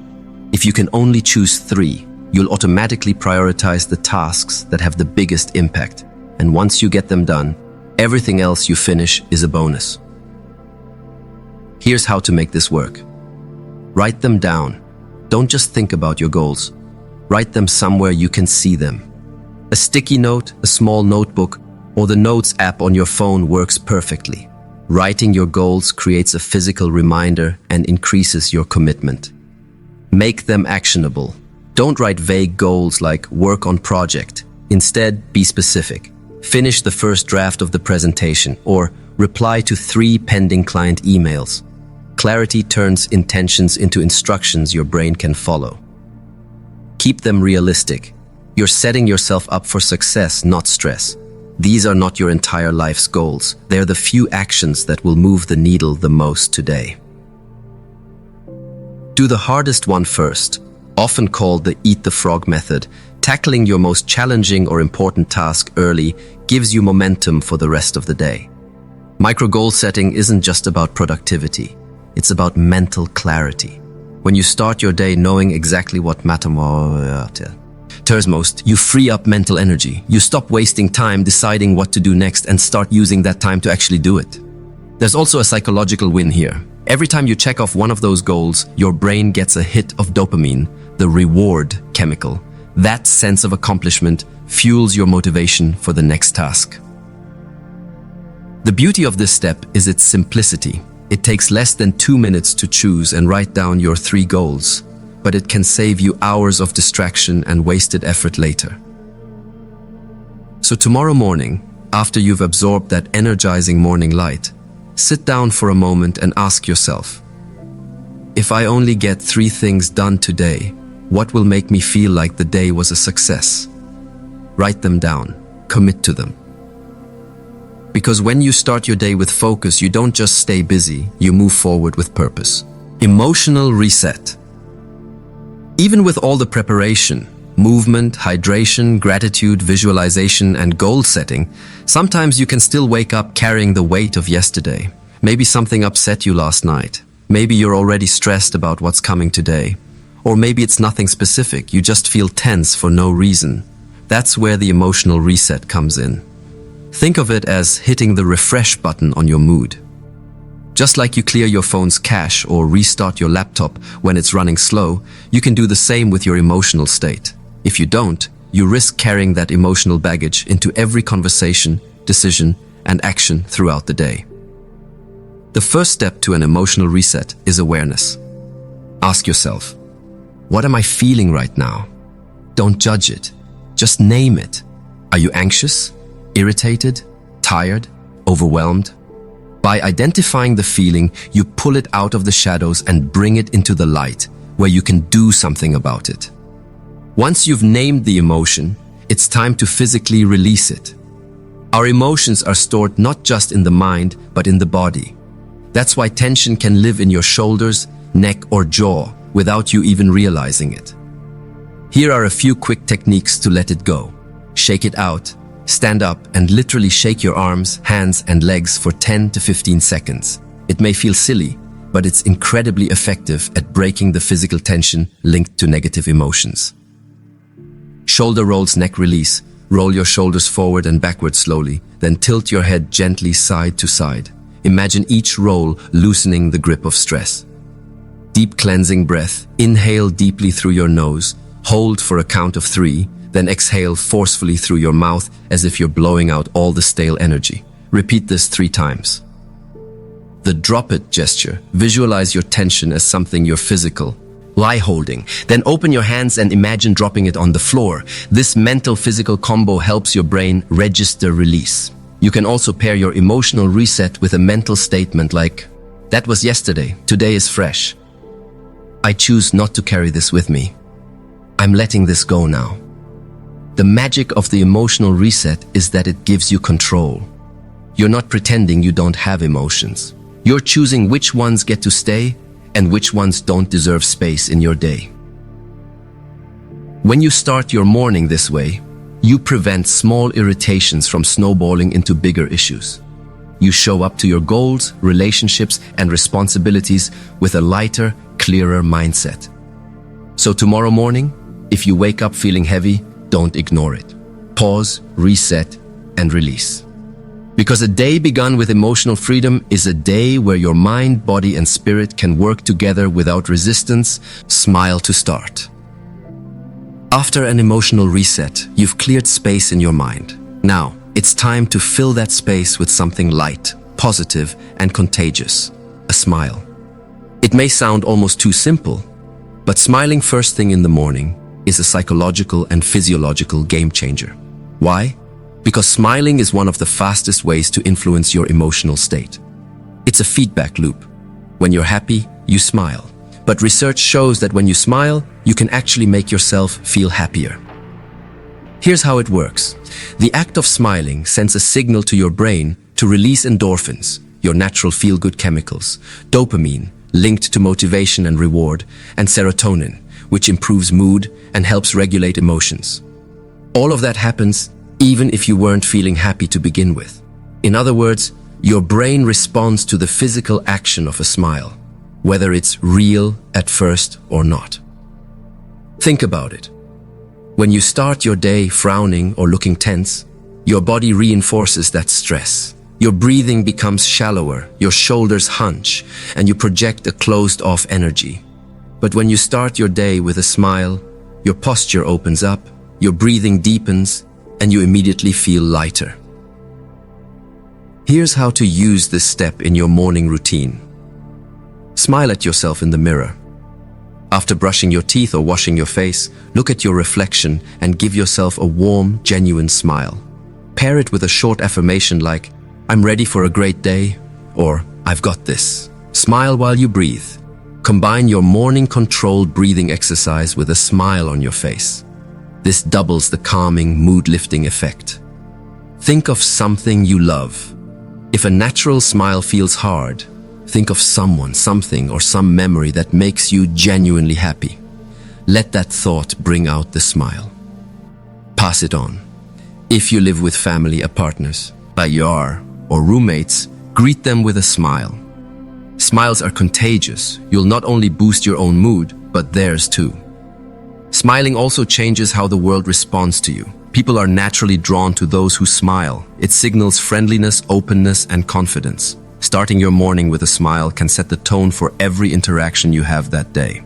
If you can only choose 3, you'll automatically prioritize the tasks that have the biggest impact. And once you get them done, everything else you finish is a bonus. Here's how to make this work. Write them down. Don't just think about your goals. Write them somewhere you can see them. A sticky note, a small notebook, or the Notes app on your phone works perfectly. Writing your goals creates a physical reminder and increases your commitment. Make them actionable. Don't write vague goals like work on project. Instead, be specific. Finish the first draft of the presentation or reply to 3 pending client emails. Clarity turns intentions into instructions your brain can follow. Keep them realistic. You're setting yourself up for success, not stress. These are not your entire life's goals. They're the few actions that will move the needle the most today. Do the hardest one first, often called the eat the frog method. Tackling your most challenging or important task early gives you momentum for the rest of the day. Micro-goal setting isn't just about productivity. It's about mental clarity. When you start your day knowing exactly what matters most, you free up mental energy. You stop wasting time deciding what to do next and start using that time to actually do it. There's also a psychological win here. Every time you check off one of those goals, your brain gets a hit of dopamine, the reward chemical. That sense of accomplishment fuels your motivation for the next task. The beauty of this step is its simplicity. It takes less than 2 minutes to choose and write down your 3 goals, but it can save you hours of distraction and wasted effort later. So tomorrow morning, after you've absorbed that energizing morning light, sit down for a moment and ask yourself, if I only get 3 things done today, what will make me feel like the day was a success? Write them down. Commit to them. Because when you start your day with focus, you don't just stay busy, you move forward with purpose. Emotional reset. Even with all the preparation, movement, hydration, gratitude, visualization, and goal setting, sometimes you can still wake up carrying the weight of yesterday. Maybe something upset you last night. Maybe you're already stressed about what's coming today. Or maybe it's nothing specific, you just feel tense for no reason. That's where the emotional reset comes in. Think of it as hitting the refresh button on your mood. Just like you clear your phone's cache or restart your laptop when it's running slow, you can do the same with your emotional state. If you don't, you risk carrying that emotional baggage into every conversation, decision, and action throughout the day. The first step to an emotional reset is awareness. Ask yourself, what am I feeling right now? Don't judge it. Just name it. Are you anxious, irritated, tired, overwhelmed? By identifying the feeling, you pull it out of the shadows and bring it into the light, where you can do something about it. Once you've named the emotion, it's time to physically release it. Our emotions are stored not just in the mind, but in the body. That's why tension can live in your shoulders, neck, or jaw without you even realizing it. Here are a few quick techniques to let it go. Shake it out. Stand up and literally shake your arms, hands, and legs for 10 to 15 seconds. It may feel silly, but it's incredibly effective at breaking the physical tension linked to negative emotions. Shoulder rolls, neck release. Roll your shoulders forward and backward slowly, then tilt your head gently side to side. Imagine each roll loosening the grip of stress. Deep cleansing breath. Inhale deeply through your nose. Hold for a count of 3. Then exhale forcefully through your mouth as if you're blowing out all the stale energy. Repeat this 3 times. The drop it gesture. Visualize your tension as something you're physical. Lie holding. Then open your hands and imagine dropping it on the floor. This mental-physical combo helps your brain register release. You can also pair your emotional reset with a mental statement like, that was yesterday, today is fresh. I choose not to carry this with me. I'm letting this go now. The magic of the emotional reset is that it gives you control. You're not pretending you don't have emotions. You're choosing which ones get to stay and which ones don't deserve space in your day. When you start your morning this way, you prevent small irritations from snowballing into bigger issues. You show up to your goals, relationships, and responsibilities with a lighter, clearer mindset. So tomorrow morning, if you wake up feeling heavy, don't ignore it. Pause, reset, and release. Because a day begun with emotional freedom is a day where your mind, body, and spirit can work together without resistance. Smile to start. After an emotional reset, you've cleared space in your mind. Now, it's time to fill that space with something light, positive, and contagious. A smile. It may sound almost too simple, but smiling first thing in the morning is a psychological and physiological game changer. Why? Because smiling is one of the fastest ways to influence your emotional state. It's a feedback loop. When you're happy, you smile. But research shows that when you smile, you can actually make yourself feel happier. Here's how it works. The act of smiling sends a signal to your brain to release endorphins, your natural feel-good chemicals, dopamine, linked to motivation and reward, and serotonin, which improves mood and helps regulate emotions. All of that happens even if you weren't feeling happy to begin with. In other words, your brain responds to the physical action of a smile, whether it's real at first or not. Think about it. When you start your day frowning or looking tense, your body reinforces that stress. Your breathing becomes shallower, your shoulders hunch, and you project a closed-off energy. But when you start your day with a smile, your posture opens up, your breathing deepens, and you immediately feel lighter. Here's how to use this step in your morning routine. Smile at yourself in the mirror. After brushing your teeth or washing your face, look at your reflection and give yourself a warm, genuine smile. Pair it with a short affirmation like, "I'm ready for a great day," or "I've got this." Smile while you breathe. Combine your morning controlled breathing exercise with a smile on your face. This doubles the calming, mood-lifting effect. Think of something you love. If a natural smile feels hard, think of someone, something, or some memory that makes you genuinely happy. Let that thought bring out the smile. Pass it on. If you live with family or partners, like you are, or roommates, greet them with a smile. Smiles are contagious. You'll not only boost your own mood, but theirs too. Smiling also changes how the world responds to you. People are naturally drawn to those who smile. It signals friendliness, openness, and confidence. Starting your morning with a smile can set the tone for every interaction you have that day.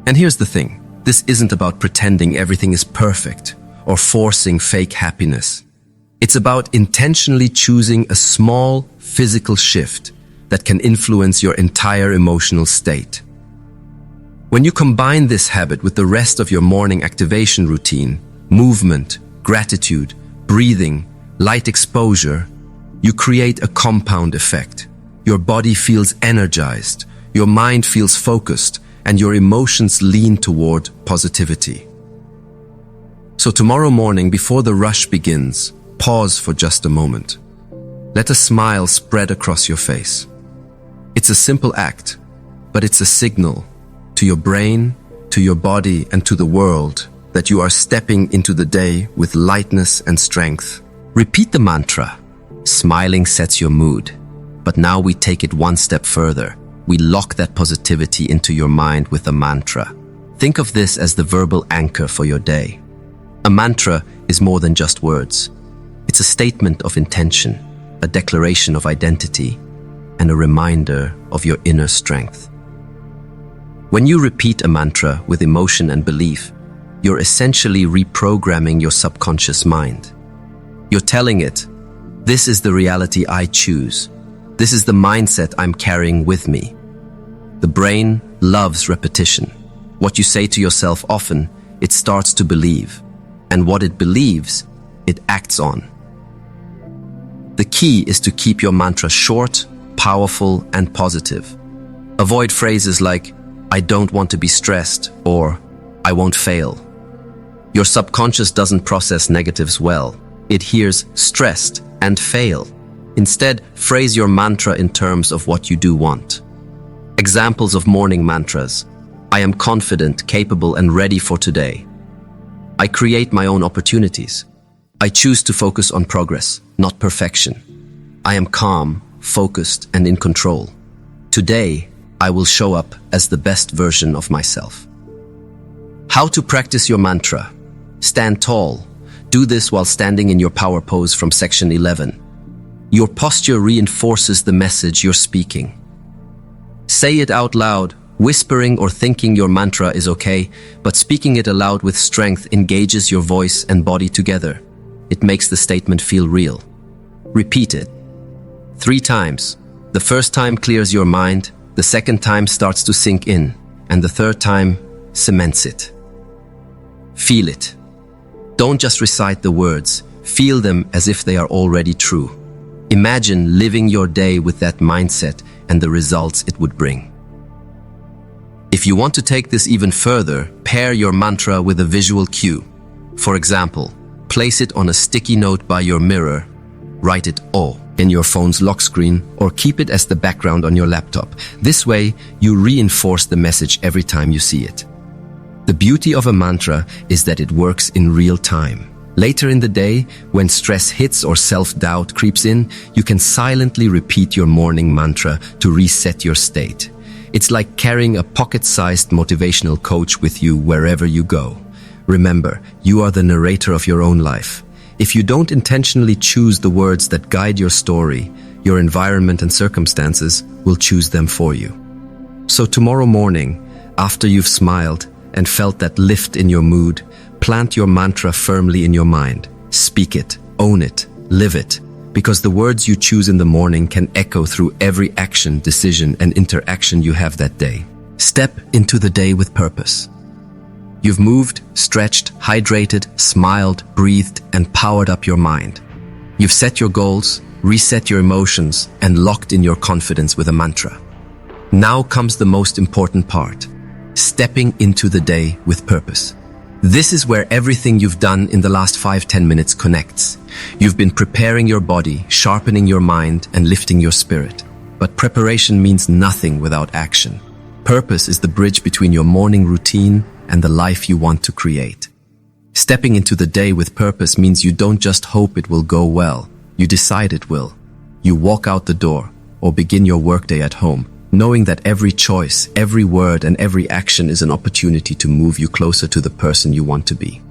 And here's the thing. This isn't about pretending everything is perfect or forcing fake happiness. It's about intentionally choosing a small physical shift that can influence your entire emotional state. When you combine this habit with the rest of your morning activation routine, movement, gratitude, breathing, light exposure, you create a compound effect. Your body feels energized, your mind feels focused, and your emotions lean toward positivity. So tomorrow morning, before the rush begins, pause for just a moment. Let a smile spread across your face. It's a simple act, but it's a signal to your brain, to your body, and to the world that you are stepping into the day with lightness and strength. Repeat the mantra. Smiling sets your mood. But now we take it one step further. We lock that positivity into your mind with a mantra. Think of this as the verbal anchor for your day. A mantra is more than just words. It's a statement of intention, a declaration of identity, and a reminder of your inner strength. When you repeat a mantra with emotion and belief, you're essentially reprogramming your subconscious mind. You're telling it, "This is the reality I choose. This is the mindset I'm carrying with me." The brain loves repetition. What you say to yourself often, it starts to believe. And what it believes, it acts on. The key is to keep your mantra short, powerful, and positive. Avoid phrases like, "I don't want to be stressed," or "I won't fail." Your subconscious doesn't process negatives well. It hears stressed and fail. Instead, phrase your mantra in terms of what you do want. Examples of morning mantras. I am confident, capable, and ready for today. I create my own opportunities. I choose to focus on progress, not perfection. I am calm, focused, and in control. Today, I will show up as the best version of myself. How to practice your mantra. Stand tall. Do this while standing in your power pose from section 11. Your posture reinforces the message you're speaking. Say it out loud. Whispering or thinking your mantra is okay, but speaking it aloud with strength engages your voice and body together. It makes the statement feel real. Repeat it 3 times. The first time clears your mind, the second time starts to sink in, and the third time cements it. Feel it. Don't just recite the words, feel them as if they are already true. Imagine living your day with that mindset and the results it would bring. If you want to take this even further, pair your mantra with a visual cue. For example, place it on a sticky note by your mirror, write it O in your phone's lock screen, or keep it as the background on your laptop. This way, you reinforce the message every time you see it. The beauty of a mantra is that it works in real time. Later in the day, when stress hits or self-doubt creeps in, you can silently repeat your morning mantra to reset your state. It's like carrying a pocket-sized motivational coach with you wherever you go. Remember, you are the narrator of your own life. If you don't intentionally choose the words that guide your story, your environment and circumstances will choose them for you. So tomorrow morning, after you've smiled and felt that lift in your mood, plant your mantra firmly in your mind. Speak it, own it, live it, because the words you choose in the morning can echo through every action, decision, and interaction you have that day. Step into the day with purpose. You've moved, stretched, hydrated, smiled, breathed, and powered up your mind. You've set your goals, reset your emotions, and locked in your confidence with a mantra. Now comes the most important part: stepping into the day with purpose. This is where everything you've done in the last 5-10 minutes connects. You've been preparing your body, sharpening your mind, and lifting your spirit. But preparation means nothing without action. Purpose is the bridge between your morning routine and the life you want to create. Stepping into the day with purpose means you don't just hope it will go well, you decide it will. You walk out the door or begin your workday at home, knowing that every choice, every word, and every action is an opportunity to move you closer to the person you want to be.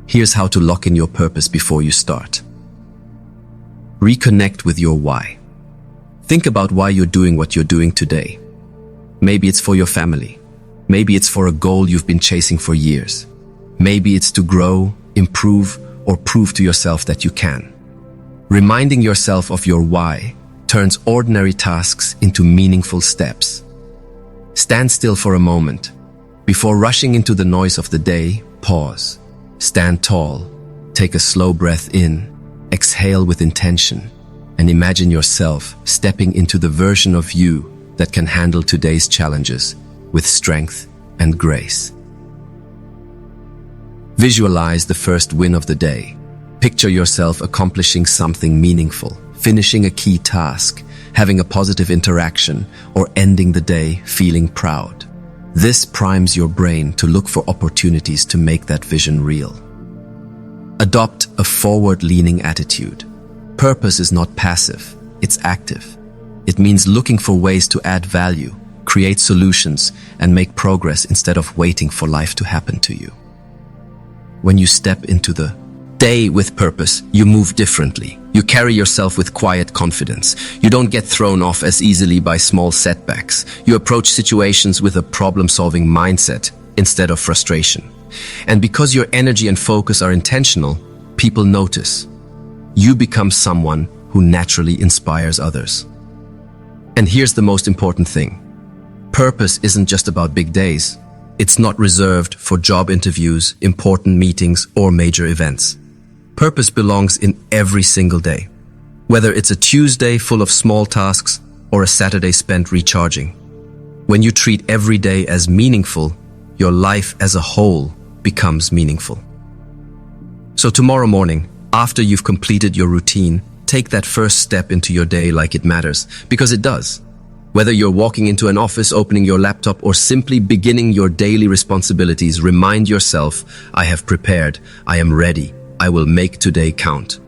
Here's how to lock in your purpose before you start. Reconnect with your why. Think about why you're doing what you're doing today. Maybe it's for your family. Maybe it's for a goal you've been chasing for years. Maybe it's to grow, improve, or prove to yourself that you can. Reminding yourself of your why turns ordinary tasks into meaningful steps. Stand still for a moment. Before rushing into the noise of the day, pause. Stand tall. Take a slow breath in. Exhale with intention. And imagine yourself stepping into the version of you that can handle today's challenges with strength and grace. Visualize the first win of the day. Picture yourself accomplishing something meaningful, finishing a key task, having a positive interaction, or ending the day feeling proud. This primes your brain to look for opportunities to make that vision real. Adopt a forward-leaning attitude. Purpose is not passive, it's active. It means looking for ways to add value, create solutions, and make progress instead of waiting for life to happen to you. When you step into the day with purpose, you move differently. You carry yourself with quiet confidence. You don't get thrown off as easily by small setbacks. You approach situations with a problem-solving mindset instead of frustration. And because your energy and focus are intentional, people notice. You become someone who naturally inspires others. And here's the most important thing. Purpose isn't just about big days. It's not reserved for job interviews, important meetings, or major events. Purpose belongs in every single day. Whether it's a Tuesday full of small tasks or a Saturday spent recharging. When you treat every day as meaningful, your life as a whole becomes meaningful. So tomorrow morning, after you've completed your routine, take that first step into your day like it matters, because it does. Whether you're walking into an office, opening your laptop, or simply beginning your daily responsibilities, remind yourself, I have prepared, I am ready, I will make today count.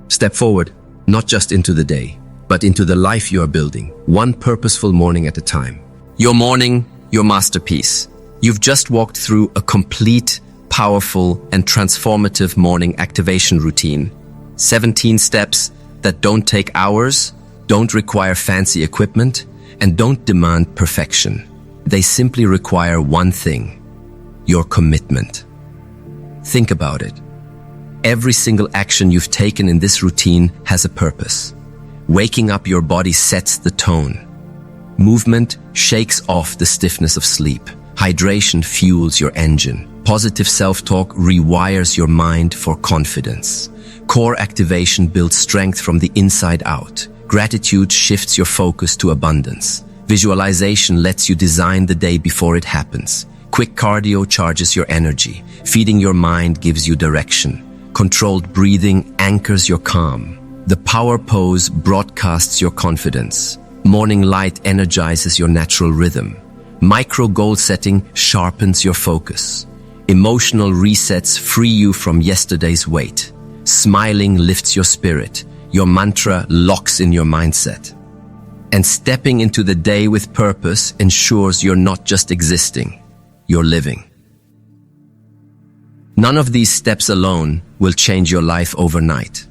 Step forward, not just into the day, but into the life you are building, one purposeful morning at a time. Your morning, your masterpiece. You've just walked through a complete, powerful, and transformative morning activation routine. 17 steps that don't take hours, don't require fancy equipment, and don't demand perfection. They simply require one thing: your commitment. Think about it. Every single action you've taken in this routine has a purpose. Waking up your body sets the tone. Movement shakes off the stiffness of sleep. Hydration fuels your engine. Positive self-talk rewires your mind for confidence. Core activation builds strength from the inside out. Gratitude shifts your focus to abundance. Visualization lets you design the day before it happens. Quick cardio charges your energy. Feeding your mind gives you direction. Controlled breathing anchors your calm. The power pose broadcasts your confidence. Morning light energizes your natural rhythm. Micro goal setting sharpens your focus. Emotional resets free you from yesterday's weight. Smiling lifts your spirit. Your mantra locks in your mindset. And stepping into the day with purpose ensures you're not just existing, you're living. None of these steps alone will change your life overnight.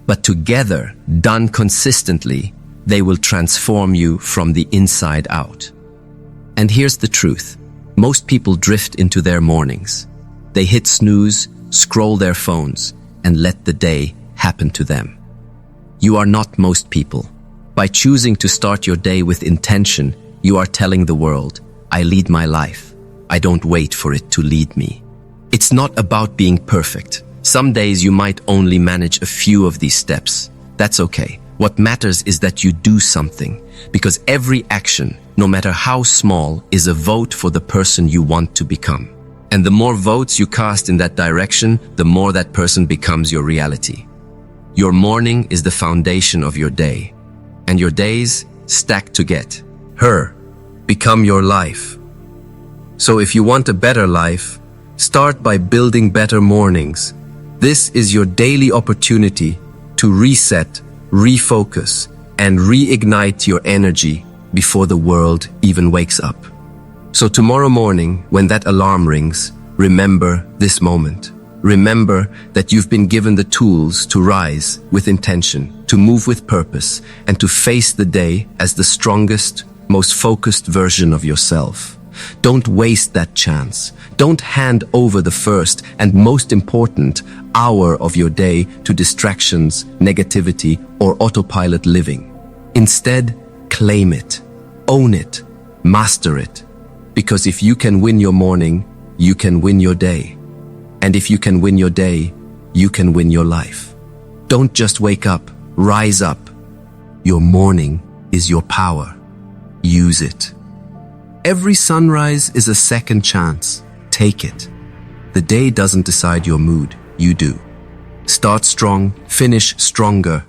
But together, done consistently, they will transform you from the inside out. And here's the truth. Most people drift into their mornings. They hit snooze, scroll their phones, and let the day happen to them. You are not most people. By choosing to start your day with intention, you are telling the world, I lead my life. I don't wait for it to lead me. It's not about being perfect. Some days you might only manage a few of these steps. That's okay. What matters is that you do something, because every action, no matter how small, is a vote for the person you want to become. And the more votes you cast in that direction, the more that person becomes your reality. Your morning is the foundation of your day, and your days stack to get her become your life. So if you want a better life, start by building better mornings. This is your daily opportunity to reset, refocus, and reignite your energy before the world even wakes up. So tomorrow morning, when that alarm rings, remember this moment. Remember that you've been given the tools to rise with intention, to move with purpose, and to face the day as the strongest, most focused version of yourself. Don't waste that chance. Don't hand over the first and most important hour of your day to distractions, negativity, or autopilot living. Instead, claim it, own it, master it. Because if you can win your morning, you can win your day. And if you can win your day, you can win your life. Don't just wake up, rise up. Your morning is your power. Use it. Every sunrise is a second chance. Take it. The day doesn't decide your mood, you do. Start strong, finish stronger,